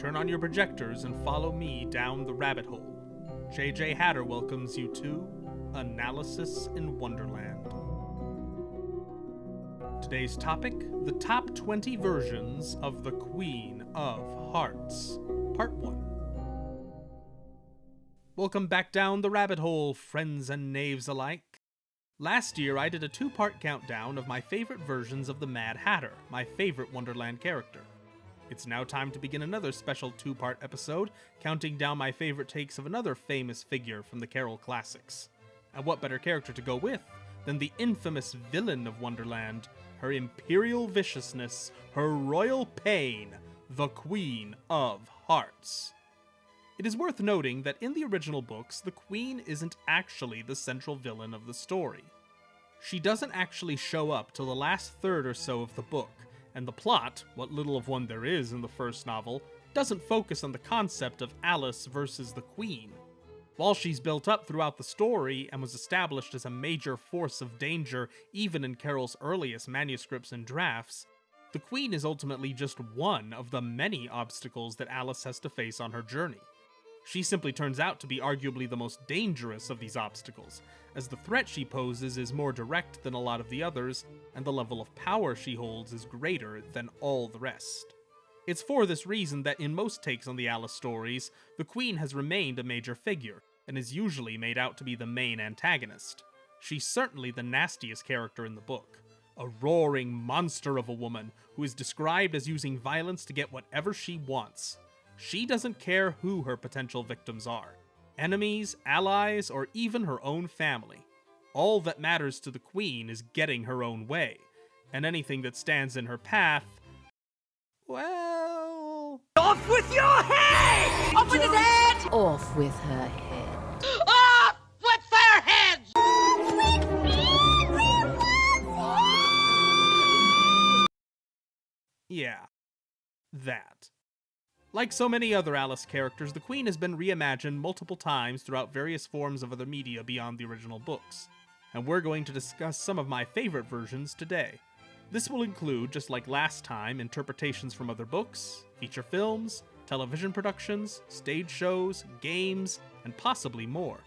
Turn on your projectors and follow me down the rabbit hole. JJ Hatter welcomes you to Analysis in Wonderland. Today's topic, the top 20 versions of the Queen of Hearts, Part 1. Welcome back down the rabbit hole, friends and knaves alike. Last year I did a 2-part countdown of my favorite versions of the Mad Hatter, my favorite Wonderland character. It's now time to begin another special 2-part episode, counting down my favorite takes of another famous figure from the Carroll Classics. And what better character to go with than the infamous villain of Wonderland, her Imperial Viciousness, her royal pain, the Queen of Hearts. It is worth noting that in the original books, the Queen isn't actually the central villain of the story. She doesn't actually show up till the last third or so of the book, and the plot, what little of one there is in the first novel, doesn't focus on the concept of Alice versus the Queen. While she's built up throughout the story and was established as a major force of danger even in Carroll's earliest manuscripts and drafts, the Queen is ultimately just one of the many obstacles that Alice has to face on her journey. She simply turns out to be arguably the most dangerous of these obstacles, as the threat she poses is more direct than a lot of the others, and the level of power she holds is greater than all the rest. It's for this reason that in most takes on the Alice stories, the Queen has remained a major figure, and is usually made out to be the main antagonist. She's certainly the nastiest character in the book, a roaring monster of a woman who is described as using violence to get whatever she wants. She doesn't care who her potential victims are, enemies, allies, or even her own family. All that matters to the Queen is getting her own way, and anything that stands in her path, well... Off with your head! Off with his head! Off with her head. Off with their heads! Yeah, that. Like so many other Alice characters, the Queen has been reimagined multiple times throughout various forms of other media beyond the original books, and we're going to discuss some of my favorite versions today. This will include, just like last time, interpretations from other books, feature films, television productions, stage shows, games, and possibly more.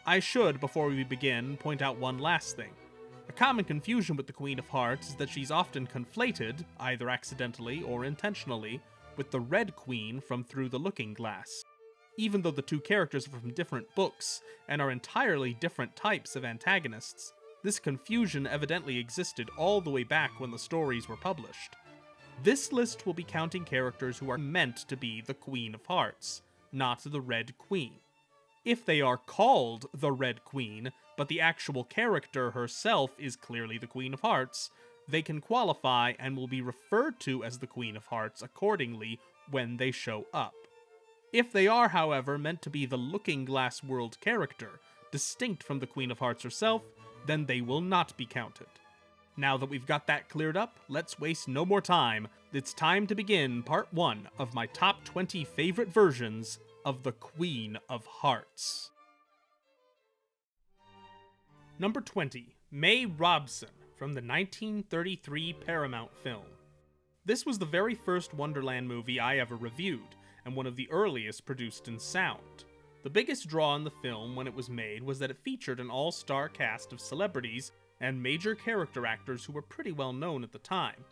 I should, before we begin, point out one last thing. A common confusion with the Queen of Hearts is that she's often conflated, either accidentally or intentionally, with the Red Queen from Through the Looking Glass. Even though the two characters are from different books and are entirely different types of antagonists, this confusion evidently existed all the way back when the stories were published. This list will be counting characters who are meant to be the Queen of Hearts, not the Red Queen. If they are called the Red Queen, but the actual character herself is clearly the Queen of Hearts, they can qualify and will be referred to as the Queen of Hearts accordingly when they show up. If they are, however, meant to be the Looking Glass World character, distinct from the Queen of Hearts herself, then they will not be counted. Now that we've got that cleared up, let's waste no more time. It's time to begin part 1 of my top 20 favorite versions of the Queen of Hearts. Number 20, May Robson, from the 1933 Paramount film. This was the very first Wonderland movie I ever reviewed, and one of the earliest produced in sound. The biggest draw in the film when it was made was that it featured an all-star cast of celebrities and major character actors who were pretty well known at the time.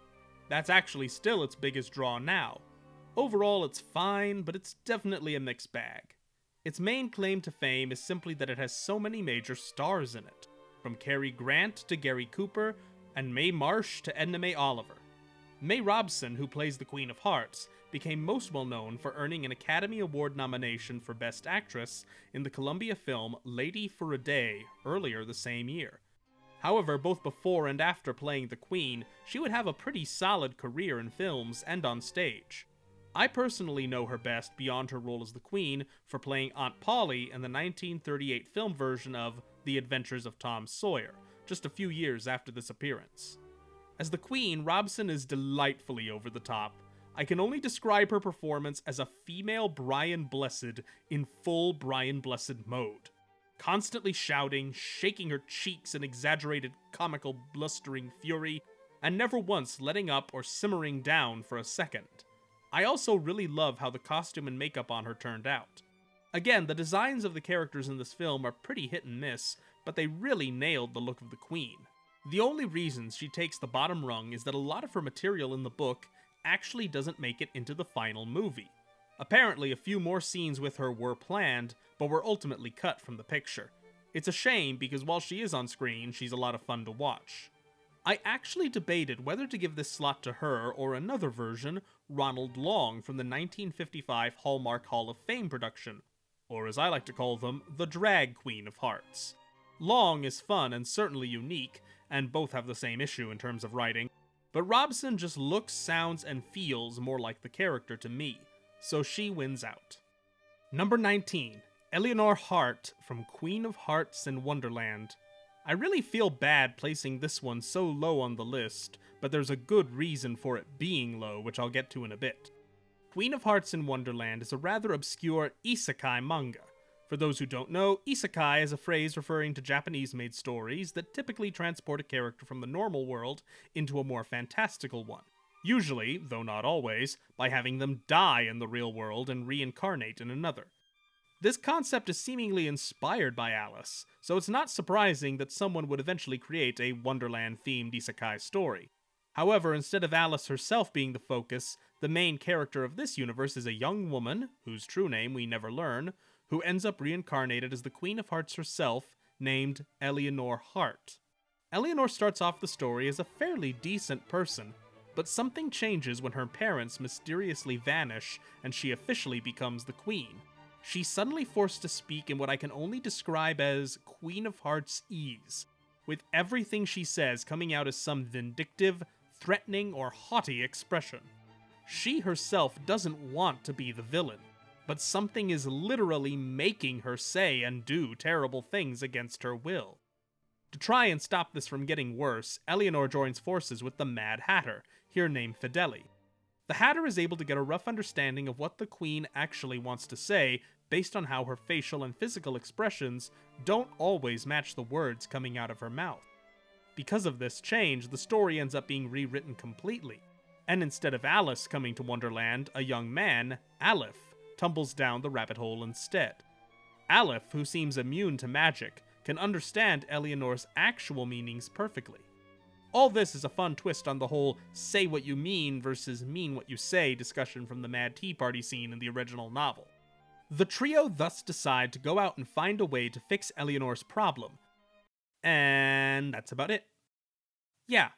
That's actually still its biggest draw now. Overall, it's fine, but it's definitely a mixed bag. Its main claim to fame is simply that it has so many major stars in it, from Cary Grant to Gary Cooper, and Mae Marsh to Edna Mae Oliver. May Robson, who plays the Queen of Hearts, became most well known for earning an Academy Award nomination for Best Actress in the Columbia film Lady for a Day earlier the same year. However, both before and after playing the Queen, she would have a pretty solid career in films and on stage. I personally know her best beyond her role as the Queen for playing Aunt Polly in the 1938 film version of The Adventures of Tom Sawyer, just a few years after this appearance. As the Queen, Robson is delightfully over the top. I can only describe her performance as a female Brian Blessed in full Brian Blessed mode. Constantly shouting, shaking her cheeks in exaggerated comical blustering fury, and never once letting up or simmering down for a second. I also really love how the costume and makeup on her turned out. Again, the designs of the characters in this film are pretty hit and miss, but they really nailed the look of the Queen. The only reasons she takes the bottom rung is that a lot of her material in the book actually doesn't make it into the final movie. Apparently, a few more scenes with her were planned, but were ultimately cut from the picture. It's a shame because while she is on screen, she's a lot of fun to watch. I actually debated whether to give this slot to her or another version, Ronald Long from the 1955 Hallmark Hall of Fame production, or as I like to call them, the Drag Queen of Hearts. Long is fun and certainly unique, and both have the same issue in terms of writing, but Robson just looks, sounds, and feels more like the character to me, so she wins out. Number 19, Eleanor Hart from Queen of Hearts and Wonderland. I really feel bad placing this one so low on the list, but there's a good reason for it being low, which I'll get to in a bit. Queen of Hearts and Wonderland is a rather obscure isekai manga. For those who don't know, isekai is a phrase referring to Japanese-made stories that typically transport a character from the normal world into a more fantastical one. Usually, though not always, by having them die in the real world and reincarnate in another. This concept is seemingly inspired by Alice, so it's not surprising that someone would eventually create a Wonderland-themed isekai story. However, instead of Alice herself being the focus, the main character of this universe is a young woman, whose true name we never learn, who ends up reincarnated as the Queen of Hearts herself, named Eleanor Hart. Eleanor starts off the story as a fairly decent person, but something changes when her parents mysteriously vanish and she officially becomes the Queen. She's suddenly forced to speak in what I can only describe as Queen of Hearts-ese, with everything she says coming out as some vindictive, threatening, or haughty expression. She herself doesn't want to be the villain, but something is literally making her say and do terrible things against her will. To try and stop this from getting worse, Eleanor joins forces with the Mad Hatter, here named Fideli. The Hatter is able to get a rough understanding of what the Queen actually wants to say based on how her facial and physical expressions don't always match the words coming out of her mouth. Because of this change, the story ends up being rewritten completely, and instead of Alice coming to Wonderland, a young man, Aleph, tumbles down the rabbit hole instead. Aleph, who seems immune to magic, can understand Eleanor's actual meanings perfectly. All this is a fun twist on the whole say what you mean versus mean what you say discussion from the Mad Tea Party scene in the original novel. The trio thus decide to go out and find a way to fix Eleanor's problem. And that's about it. Yeah,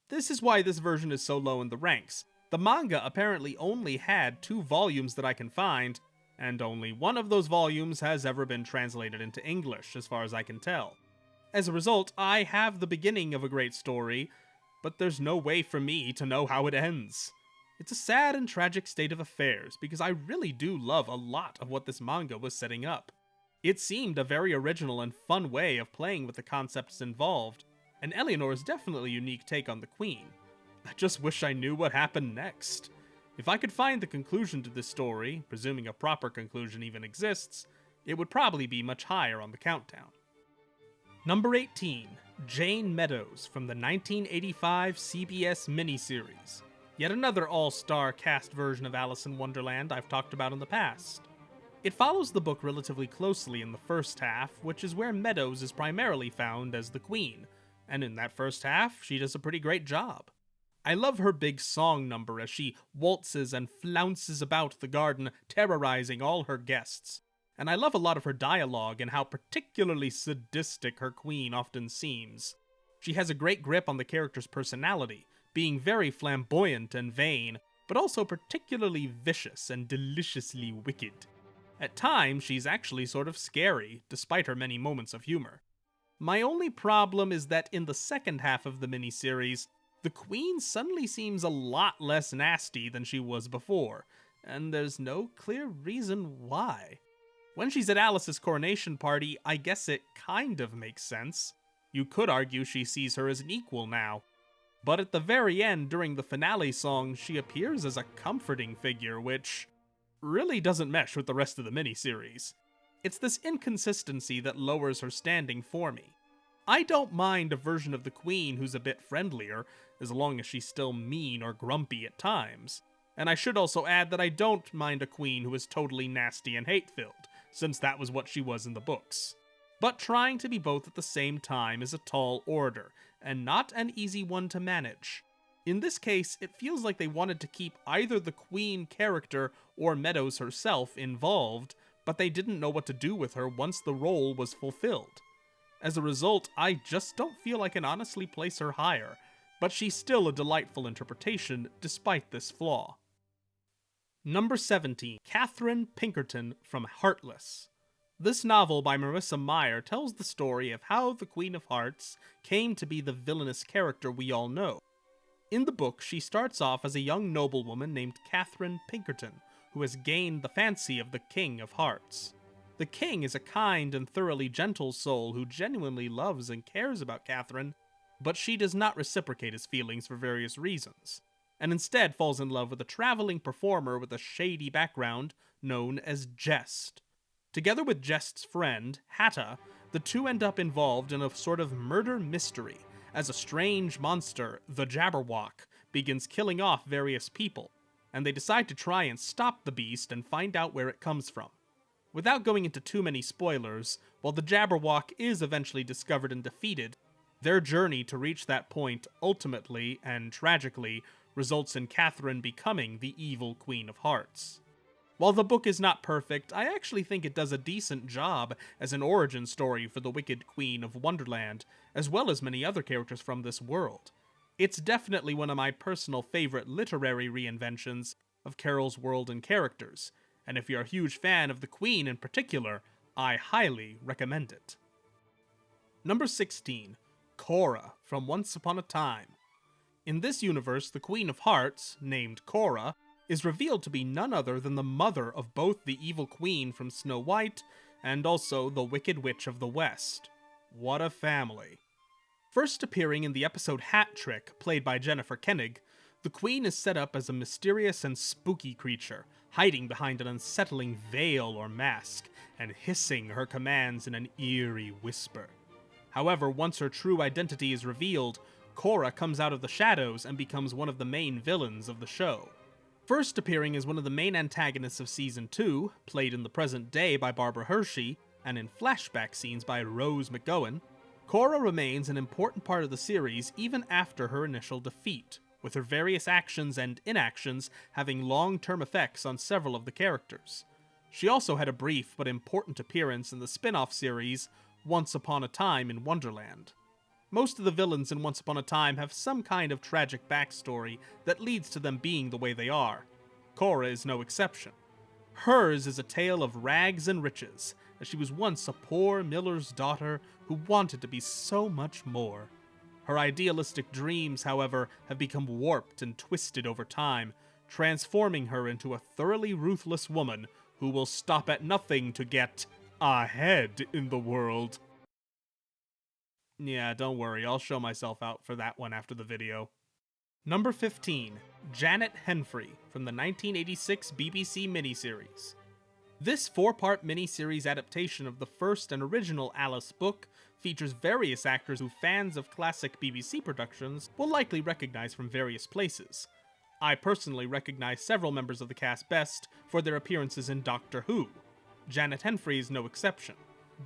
this is why this version is so low in the ranks. The manga apparently only had 2 volumes that I can find, and only one of those volumes has ever been translated into English, as far as I can tell. As a result, I have the beginning of a great story, but there's no way for me to know how it ends. It's a sad and tragic state of affairs, because I really do love a lot of what this manga was setting up. It seemed a very original and fun way of playing with the concepts involved, and Eleanor's definitely a unique take on the Queen. I just wish I knew what happened next. If I could find the conclusion to this story, presuming a proper conclusion even exists, it would probably be much higher on the countdown. Number 18, Jane Meadows from the 1985 CBS miniseries. Yet another all-star cast version of Alice in Wonderland I've talked about in the past. It follows the book relatively closely in the first half, which is where Meadows is primarily found as the Queen, and in that first half, she does a pretty great job. I love her big song number as she waltzes and flounces about the garden, terrorizing all her guests. And I love a lot of her dialogue and how particularly sadistic her queen often seems. She has a great grip on the character's personality, being very flamboyant and vain, but also particularly vicious and deliciously wicked. At times, she's actually sort of scary, despite her many moments of humor. My only problem is that in the second half of the miniseries, the Queen suddenly seems a lot less nasty than she was before, and there's no clear reason why. When she's at Alice's coronation party, I guess it kind of makes sense. You could argue she sees her as an equal now. But at the very end, during the finale song, she appears as a comforting figure, which really doesn't mesh with the rest of the miniseries. It's this inconsistency that lowers her standing for me. I don't mind a version of the Queen who's a bit friendlier, as long as she's still mean or grumpy at times. And I should also add that I don't mind a queen who is totally nasty and hate-filled, since that was what she was in the books. But trying to be both at the same time is a tall order, and not an easy one to manage. In this case, it feels like they wanted to keep either the queen character or Meadows herself involved, but they didn't know what to do with her once the role was fulfilled. As a result, I just don't feel I can honestly place her higher, but she's still a delightful interpretation despite this flaw. Number 17, Catherine Pinkerton from Heartless. This novel by Marissa Meyer tells the story of how the Queen of Hearts came to be the villainous character we all know. In the book, she starts off as a young noblewoman named Catherine Pinkerton, who has gained the fancy of the King of Hearts. The king is a kind and thoroughly gentle soul who genuinely loves and cares about Catherine, but she does not reciprocate his feelings for various reasons, and instead falls in love with a traveling performer with a shady background known as Jest. Together with Jest's friend, Hatta, the two end up involved in a sort of murder mystery, as a strange monster, the Jabberwock, begins killing off various people, and they decide to try and stop the beast and find out where it comes from. Without going into too many spoilers, while the Jabberwock is eventually discovered and defeated, their journey to reach that point ultimately, and tragically, results in Catherine becoming the evil Queen of Hearts. While the book is not perfect, I actually think it does a decent job as an origin story for the Wicked Queen of Wonderland, as well as many other characters from this world. It's definitely one of my personal favorite literary reinventions of Carroll's world and characters, and if you're a huge fan of the Queen in particular, I highly recommend it. Number 16, Cora from Once Upon a Time. In this universe, the Queen of Hearts, named Cora, is revealed to be none other than the mother of both the evil queen from Snow White and also the Wicked Witch of the West. What a family. First appearing in the episode Hat Trick, played by Jennifer Koenig, the queen is set up as a mysterious and spooky creature, hiding behind an unsettling veil or mask, and hissing her commands in an eerie whisper. However, once her true identity is revealed, Cora comes out of the shadows and becomes one of the main villains of the show. First appearing as one of the main antagonists of Season 2, played in the present day by Barbara Hershey, and in flashback scenes by Rose McGowan, Cora remains an important part of the series even after her initial defeat, with her various actions and inactions having long-term effects on several of the characters. She also had a brief but important appearance in the spin-off series Once Upon a Time in Wonderland. Most of the villains in Once Upon a Time have some kind of tragic backstory that leads to them being the way they are. Cora is no exception. Hers is a tale of rags and riches, as she was once a poor miller's daughter who wanted to be so much more. Her idealistic dreams, however, have become warped and twisted over time, transforming her into a thoroughly ruthless woman who will stop at nothing to get ahead in the world. Yeah, don't worry, I'll show myself out for that one after the video. Number 15, Janet Henfrey from the 1986 BBC miniseries. This 4-part miniseries adaptation of the first and original Alice book features various actors who fans of classic BBC productions will likely recognize from various places. I personally recognize several members of the cast best for their appearances in Doctor Who. Janet Henfrey is no exception.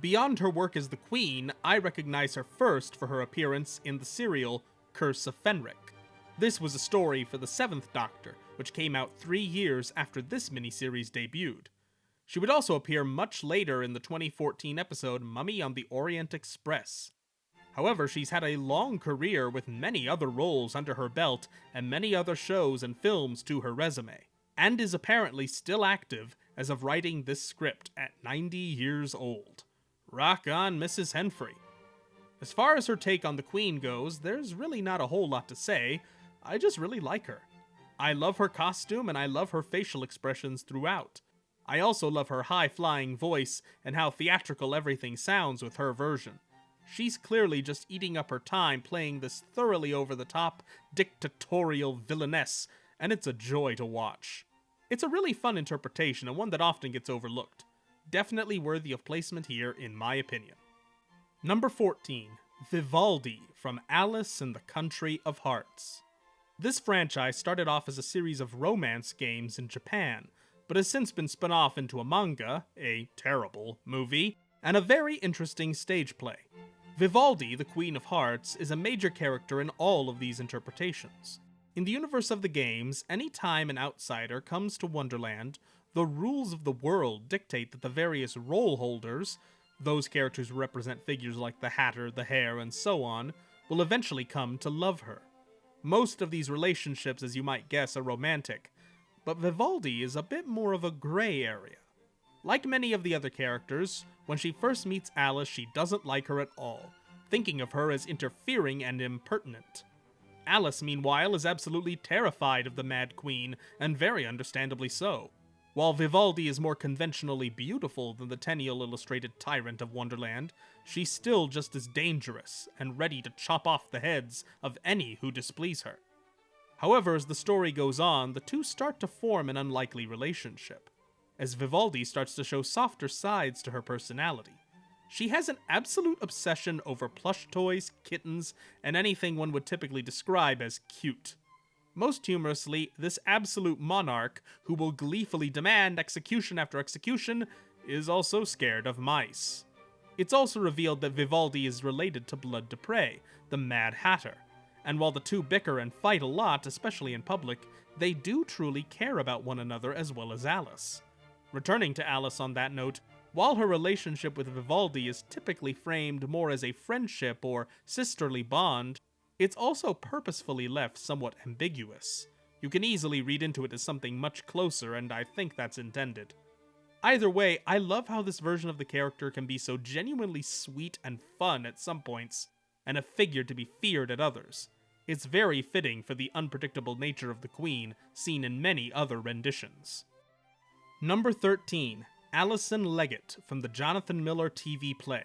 Beyond her work as the Queen, I recognize her first for her appearance in the serial Curse of Fenric. This was a story for the 7th Doctor, which came out 3 years after this miniseries debuted. She would also appear much later in the 2014 episode Mummy on the Orient Express. However, she's had a long career with many other roles under her belt and many other shows and films to her resume, and is apparently still active as of writing this script at 90 years old. Rock on, Mrs. Henfrey. As far as her take on the Queen goes, there's really not a whole lot to say. I just really like her. I love her costume and I love her facial expressions throughout. I also love her high-flying voice and how theatrical everything sounds with her version. She's clearly just eating up her time playing this thoroughly over-the-top, dictatorial villainess, and it's a joy to watch. It's a really fun interpretation and one that often gets overlooked. Definitely worthy of placement here, in my opinion. Number 14, Vivaldi from Alice in the Country of Hearts. This franchise started off as a series of romance games in Japan, but has since been spun off into a manga, a terrible movie, and a very interesting stage play. Vivaldi, the Queen of Hearts, is a major character in all of these interpretations. In the universe of the games, any time an outsider comes to Wonderland, the rules of the world dictate that the various role holders, those characters who represent figures like the Hatter, the Hare, and so on, will eventually come to love her. Most of these relationships, as you might guess, are romantic, but Vivaldi is a bit more of a gray area. Like many of the other characters, when she first meets Alice, she doesn't like her at all, thinking of her as interfering and impertinent. Alice, meanwhile, is absolutely terrified of the Mad Queen, and very understandably so. While Vivaldi is more conventionally beautiful than the Tenniel illustrated tyrant of Wonderland, she's still just as dangerous, and ready to chop off the heads of any who displease her. However, as the story goes on, the two start to form an unlikely relationship, as Vivaldi starts to show softer sides to her personality. She has an absolute obsession over plush toys, kittens, and anything one would typically describe as cute. Most humorously, this absolute monarch, who will gleefully demand execution after execution, is also scared of mice. It's also revealed that Vivaldi is related to Blood de Prey, the Mad Hatter, and while the two bicker and fight a lot, especially in public, they do truly care about one another as well as Alice. Returning to Alice on that note, while her relationship with Vivaldi is typically framed more as a friendship or sisterly bond, it's also purposefully left somewhat ambiguous. You can easily read into it as something much closer, and I think that's intended. Either way, I love how this version of the character can be so genuinely sweet and fun at some points, and a figure to be feared at others. It's very fitting for the unpredictable nature of the Queen, seen in many other renditions. Number 13. Allison Leggett from the Jonathan Miller TV play.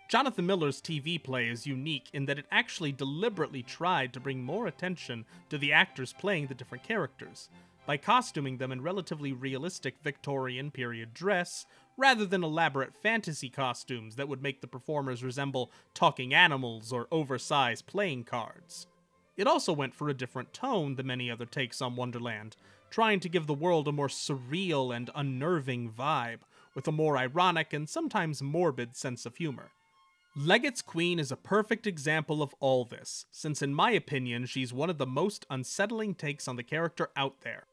Jonathan Miller's TV play is unique in that it actually deliberately tried to bring more attention to the actors playing the different characters, by costuming them in relatively realistic Victorian period dress, rather than elaborate fantasy costumes that would make the performers resemble talking animals or oversized playing cards. It also went for a different tone than many other takes on Wonderland, trying to give the world a more surreal and unnerving vibe, with a more ironic and sometimes morbid sense of humor. Leggett's Queen is a perfect example of all this, since in my opinion she's one of the most unsettling takes on the character out there.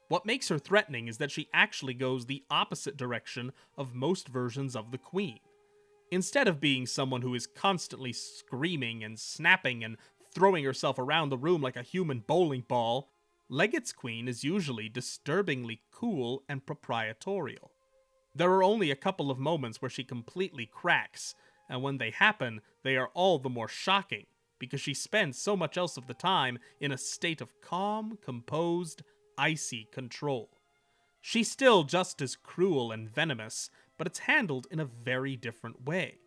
What makes her threatening is that she actually goes the opposite direction of most versions of the Queen. Instead of being someone who is constantly screaming and snapping and throwing herself around the room like a human bowling ball, Leggett's Queen is usually disturbingly cool and proprietorial. There are only a couple of moments where she completely cracks, and when they happen, they are all the more shocking, because she spends so much else of the time in a state of calm, composed, icy control. She's still just as cruel and venomous, but it's handled in a very different way.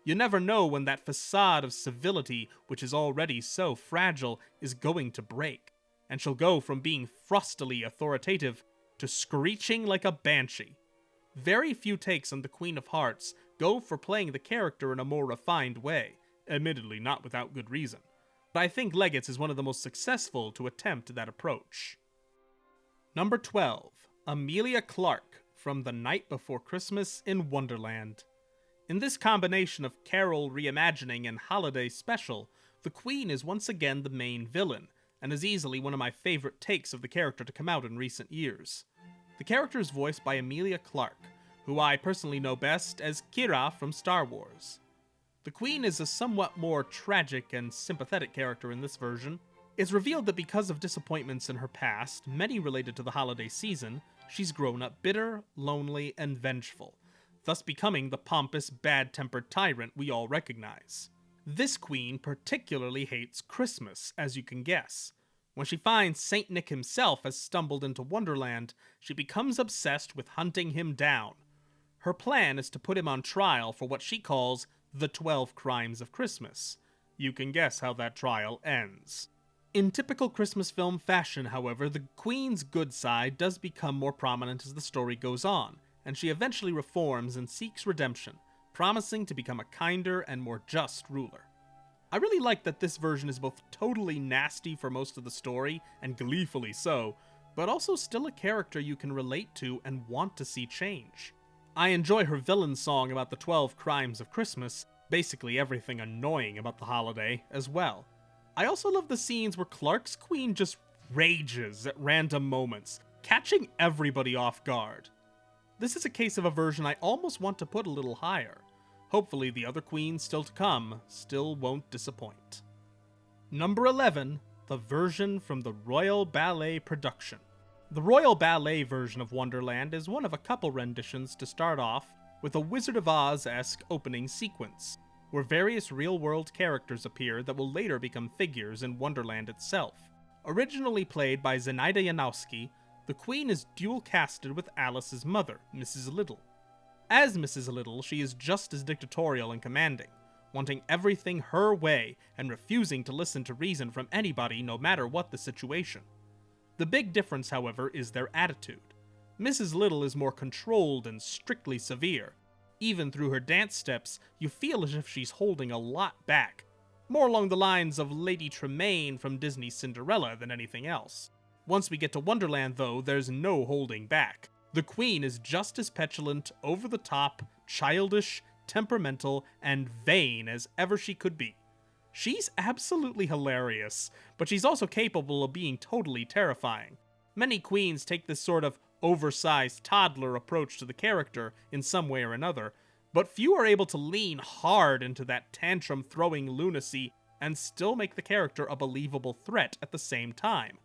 You never know when that facade of civility, which is already so fragile, is going to break, and she'll go from being frostily authoritative to screeching like a banshee. Very few takes on the Queen of Hearts go for playing the character in a more refined way, admittedly not without good reason, but I think Leggett's is one of the most successful to attempt that approach. Number 12. Amelia Clark from The Night Before Christmas in Wonderland. In this combination of Carol reimagining and holiday special, the Queen is once again the main villain, and is easily one of my favorite takes of the character to come out in recent years. The character is voiced by Amelia Clark, who I personally know best as Kira from Star Wars. The Queen is a somewhat more tragic and sympathetic character in this version. It's revealed that because of disappointments in her past, many related to the holiday season, she's grown up bitter, lonely, and vengeful, thus becoming the pompous, bad-tempered tyrant we all recognize. This Queen particularly hates Christmas, as you can guess. When she finds Saint Nick himself has stumbled into Wonderland, she becomes obsessed with hunting him down. Her plan is to put him on trial for what she calls the 12 Crimes of Christmas. You can guess how that trial ends. In typical Christmas film fashion, however, the Queen's good side does become more prominent as the story goes on, and she eventually reforms and seeks redemption, promising to become a kinder and more just ruler. I really like that this version is both totally nasty for most of the story, and gleefully so, but also still a character you can relate to and want to see change. I enjoy her villain song about the 12 crimes of Christmas, basically everything annoying about the holiday, as well. I also love the scenes where Clark's queen just rages at random moments, catching everybody off guard. This is a case of a version I almost want to put a little higher. Hopefully the other queens still to come still won't disappoint. Number 11, the version from the Royal Ballet production. The Royal Ballet version of Wonderland is one of a couple renditions to start off with a Wizard of Oz-esque opening sequence, where various real-world characters appear that will later become figures in Wonderland itself. Originally played by Zenaida Janowski, the Queen is dual-casted with Alice's mother, Mrs. Little. As Mrs. Little, she is just as dictatorial and commanding, wanting everything her way and refusing to listen to reason from anybody no matter what the situation. The big difference, however, is their attitude. Mrs. Little is more controlled and strictly severe. Even through her dance steps, you feel as if she's holding a lot back, more along the lines of Lady Tremaine from Disney's Cinderella than anything else. Once we get to Wonderland, though, there's no holding back. The Queen is just as petulant, over-the-top, childish, temperamental, and vain as ever she could be. She's absolutely hilarious, but she's also capable of being totally terrifying. Many queens take this sort of oversized toddler approach to the character in some way or another, but few are able to lean hard into that tantrum-throwing lunacy and still make the character a believable threat at the same time.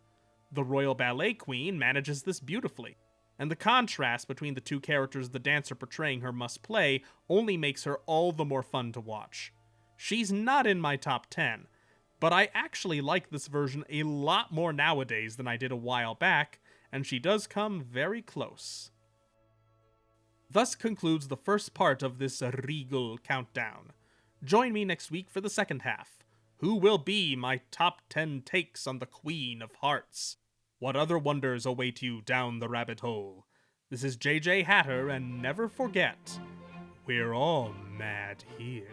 The Royal Ballet Queen manages this beautifully, and the contrast between the two characters the dancer portraying her must play only makes her all the more fun to watch. She's not in my top 10, but I actually like this version a lot more nowadays than I did a while back, and she does come very close. Thus concludes the first part of this regal countdown. Join me next week for the second half. Who will be my top 10 takes on the Queen of Hearts? What other wonders await you down the rabbit hole? This is JJ Hatter, and never forget, we're all mad here.